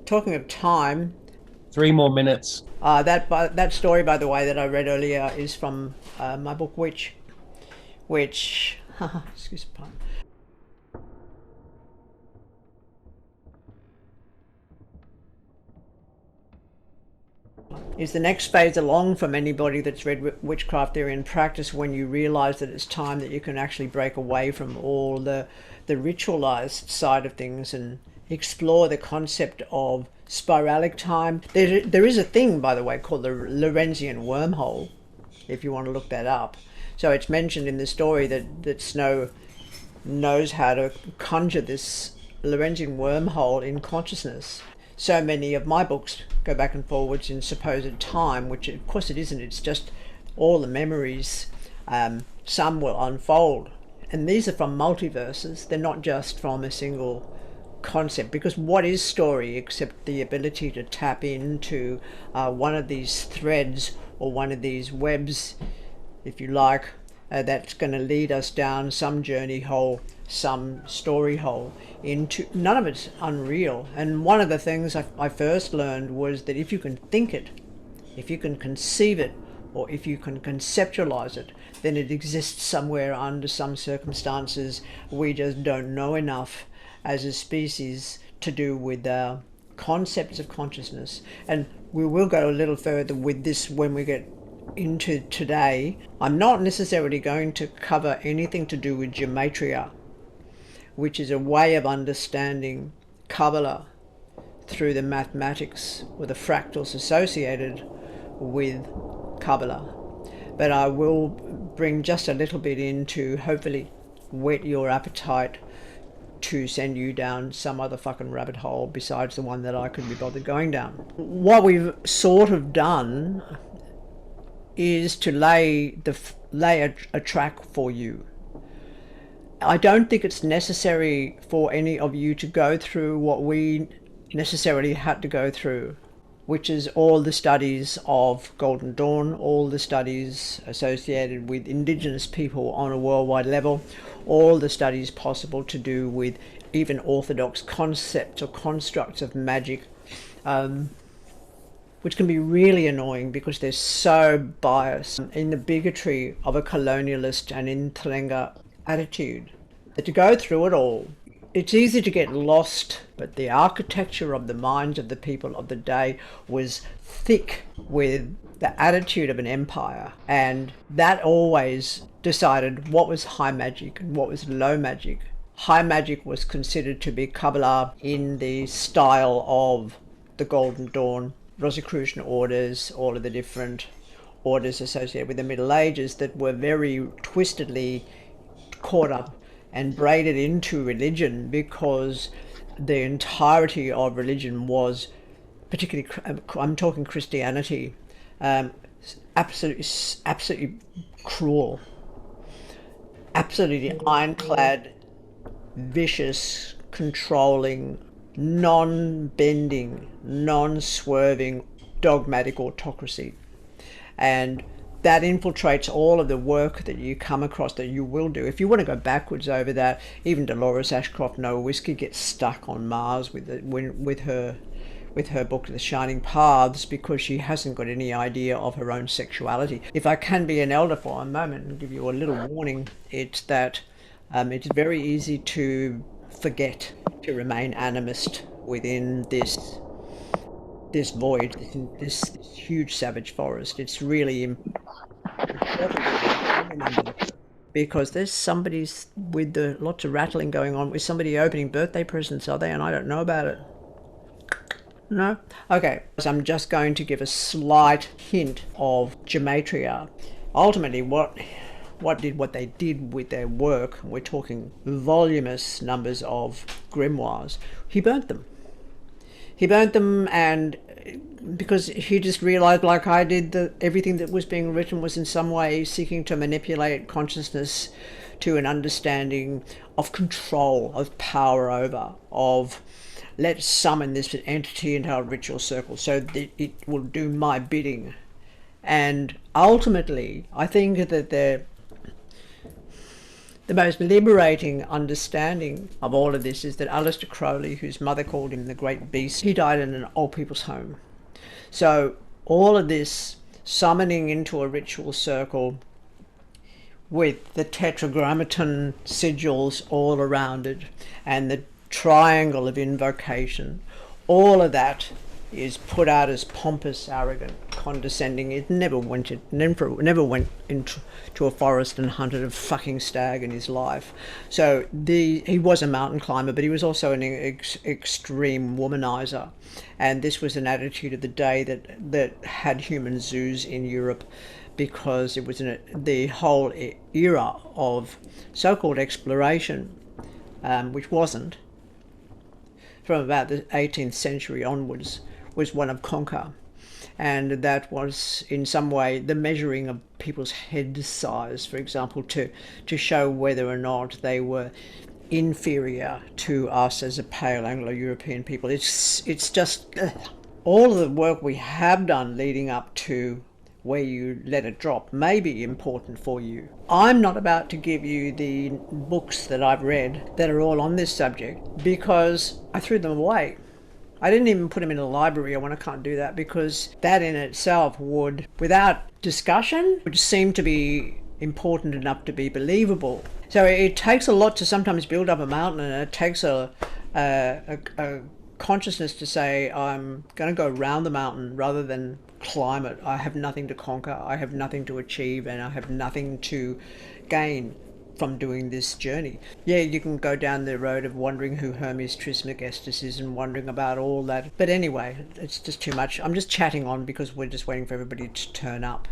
Talking of time, 3 more minutes. that story, by the way, that I read earlier is from my book, which excuse me, pardon, is the next phase along from anybody that's read Witchcraft Theory and Practice, when you realize that it's time that you can actually break away from all the ritualized side of things and explore the concept of spiralic time. There is a thing, by the way, called the Lorenzian wormhole, if you want to look that up. So it's mentioned in the story that Snow knows how to conjure this Lorenzian wormhole in consciousness. So many of my books go back and forwards in supposed time, which of course it isn't. It's just all the memories. Some will unfold, and these are from multiverses. They're not just from a single concept, because what is story except the ability to tap into one of these threads or one of these webs, if you like, that's going to lead us down some journey hole, some story hole into. None of it's unreal. And one of the things I first learned was that if you can think it, if you can conceive it, or if you can conceptualize it, then it exists somewhere under some circumstances we just don't know enough as a species to do with concepts of consciousness. And we will go a little further with this when we get into today. I'm not necessarily going to cover anything to do with gematria, which is a way of understanding Kabbalah through the mathematics or the fractals associated with Kabbalah. But I will bring just a little bit in to hopefully whet your appetite to send you down some other fucking rabbit hole besides the one that I could be bothered going down. What we've sort of done is to lay a track for you. I don't think it's necessary for any of you to go through what we necessarily had to go through, which is all the studies of Golden Dawn, all the studies associated with Indigenous people on a worldwide level, all the studies possible to do with even orthodox concepts or constructs of magic, which can be really annoying because they're so biased in the bigotry of a colonialist and Intlenga attitude. To go through it all, it's easy to get lost, but the architecture of the minds of the people of the day was thick with the attitude of an empire, and that always decided what was high magic and what was low magic. High magic was considered to be Kabbalah in the style of the Golden Dawn, Rosicrucian orders, all of the different orders associated with the Middle Ages that were very twistedly caught up and braided into religion, because the entirety of religion was, particularly, I'm talking Christianity, absolutely cruel, absolutely ironclad, vicious, controlling, non-bending, non-swerving, dogmatic autocracy. And that infiltrates all of the work that you come across, that you will do. If you want to go backwards over that, even Dolores Ashcroft Nowawitzki gets stuck on Mars with her book The Shining Paths, because she hasn't got any idea of her own sexuality. If I can be an elder for a moment and give you a little warning, it's that it's very easy to forget to remain animist within this void, this huge savage forest. It's really important to remember, because there's somebody with lots of rattling going on, with somebody opening birthday presents, are they? And I don't know about it. No? Okay, so I'm just going to give a slight hint of gematria. Ultimately, what they did with their work, we're talking voluminous numbers of grimoires, he burnt them. And because he just realized, like I did, that everything that was being written was in some way seeking to manipulate consciousness to an understanding of control, of power over, of let's summon this entity into our ritual circle so that it will do my bidding. And ultimately, I think that The most liberating understanding of all of this is that Aleister Crowley, whose mother called him the Great Beast, he died in an old people's home. So all of this summoning into a ritual circle with the tetragrammaton sigils all around it and the triangle of invocation, all of that is put out as pompous, arrogant, condescending. It never went into a forest and hunted a fucking stag in his life. So he was a mountain climber, but he was also an extreme womanizer. And this was an attitude of the day that had human zoos in Europe, because it was the whole era of so-called exploration, which wasn't, from about the 18th century onwards, was one of conquer. And that was in some way the measuring of people's head size, for example, to show whether or not they were inferior to us as a pale Anglo-European people. It's just all of the work we have done leading up to where you let it drop may be important for you. I'm not about to give you the books that I've read that are all on this subject, because I threw them away. I didn't even put them in a library. I can't do that, because that in itself would, without discussion, would seem to be important enough to be believable. So it takes a lot to sometimes build up a mountain, and it takes a consciousness to say, I'm going to go around the mountain rather than climb it. I have nothing to conquer, I have nothing to achieve, and I have nothing to gain from doing this journey. Yeah, you can go down the road of wondering who Hermes Trismegistus is and wondering about all that. But anyway, it's just too much. I'm just chatting on because we're just waiting for everybody to turn up.